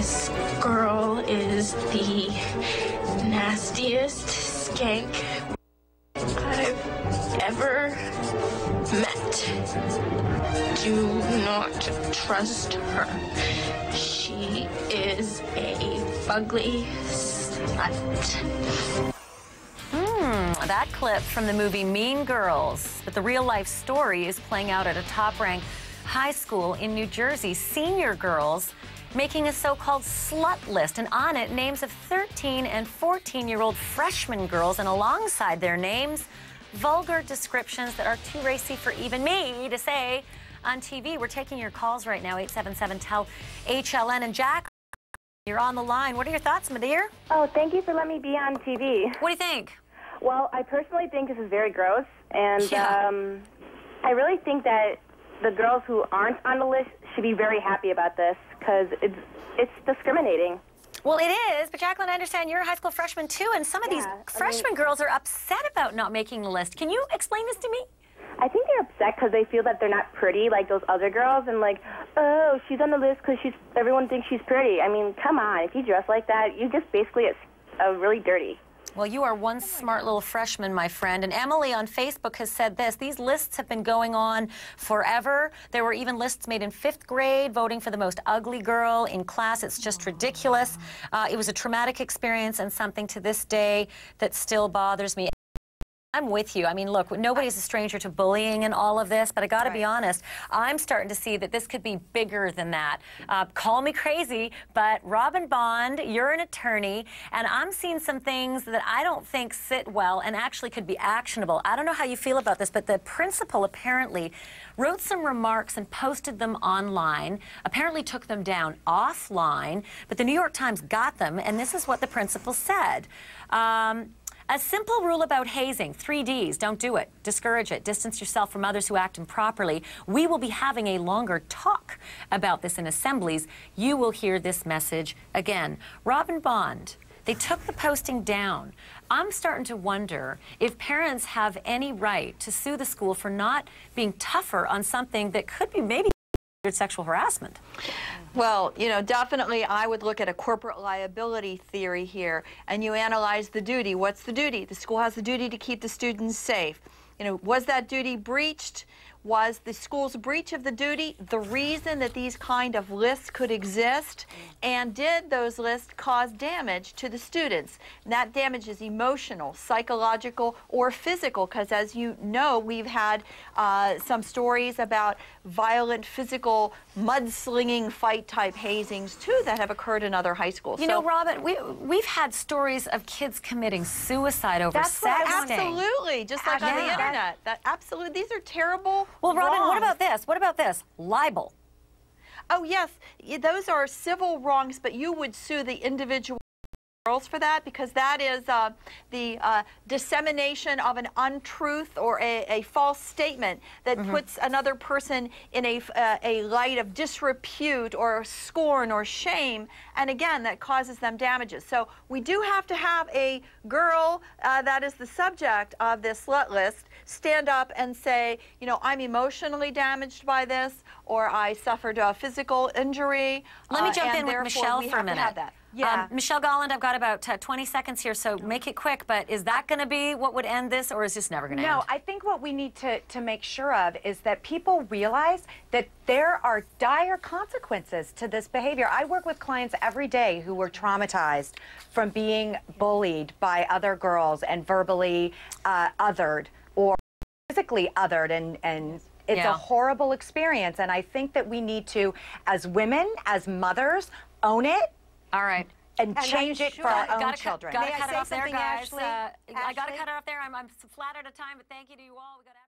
This girl is the nastiest skank I've ever met. Do not trust her. She is a fugly slut. That clip from the movie Mean Girls, but the real-life story is playing out at a top-ranked high school in New Jersey. Senior girls making a so-called slut list, and on it, names of 13 and 14-year-old freshman girls, and alongside their names, vulgar descriptions that are too racy for even me to say on TV. We're taking your calls right now, 877-TELL-HLN. And Jack, you're on the line. What are your thoughts, my dear? Oh, thank you for letting me be on TV. What do you think? Well, I personally think this is very gross, and I really think that the girls who aren't on the list should be very happy about this, because it's discriminating. Well, it is, but Jacqueline, I understand you're a high school freshman too, and some of these freshman girls are upset about not making the list. Can you explain this to me? I think they're upset because they feel that they're not pretty like those other girls, and like, oh, she's on the list because everyone thinks she's pretty. I mean, come on, if you dress like that, you just basically really dirty. Well, you are one smart little freshman, my friend. And Emily on Facebook has said this: these lists have been going on forever. There were even lists made in 5th grade, voting for the most ugly girl in class. It's just ridiculous. It was a traumatic experience and something to this day that still bothers me. I'm with you. I mean, look, nobody's a stranger to bullying and all of this, but I got to be honest, I'm starting to see that this could be bigger than that. Call me crazy, but Robin Bond, you're an attorney, and I'm seeing some things that I don't think sit well and actually could be actionable. I don't know how you feel about this, but the principal apparently wrote some remarks and posted them online, apparently took them down offline, but the New York Times got them, and this is what the principal said. A simple rule about hazing, 3 Ds, don't do it, discourage it, distance yourself from others who act improperly. We will be having a longer talk about this in assemblies. You will hear this message again. Robin Bond, they took the posting down. I'm starting to wonder if parents have any right to sue the school for not being tougher on something that could be maybe sexual harassment. Well, you know, definitely I would look at a corporate liability theory here, and you analyze the duty. What's the duty? The school has the duty to keep the students safe. You know, was that duty breached? Was the school's breach of the duty the reason that these kind of lists could exist? And did those lists cause damage to the students? And that damage is emotional, psychological, or physical, because as you know, we've had some stories about violent physical mudslinging fight type hazings too that have occurred in other high schools. You know, Robin, we've had stories of kids committing suicide over sexting. Absolutely, just like on the internet. Absolutely, these are terrible. Well, Robin, wrongs. what about this? What about this? Libel. Oh, yes. Those are civil wrongs, but you would sue the individual girls for that, because that is the dissemination of an untruth or a false statement that puts another person in a light of disrepute or scorn or shame, and again, that causes them damages. So we do have to have a girl that is the subject of this slut list stand up and say, you know, I'm emotionally damaged by this, or I suffered a physical injury. Let me jump in with Michelle for a minute. Yeah. Michelle Golland, I've got about 20 seconds here, so make it quick, but is that going to be what would end this, or is this never going to end? No, I think what we need to make sure of is that people realize that there are dire consequences to this behavior. I work with clients every day who were traumatized from being bullied by other girls and verbally othered or physically othered, and it's a horrible experience, and I think that we need to, as women, as mothers, own it. All right. And change it for our own children. Gotta cut it off there, something, guys. Ashley? I gotta cut it off there. I'm flat out of time, but thank you to you all. We gotta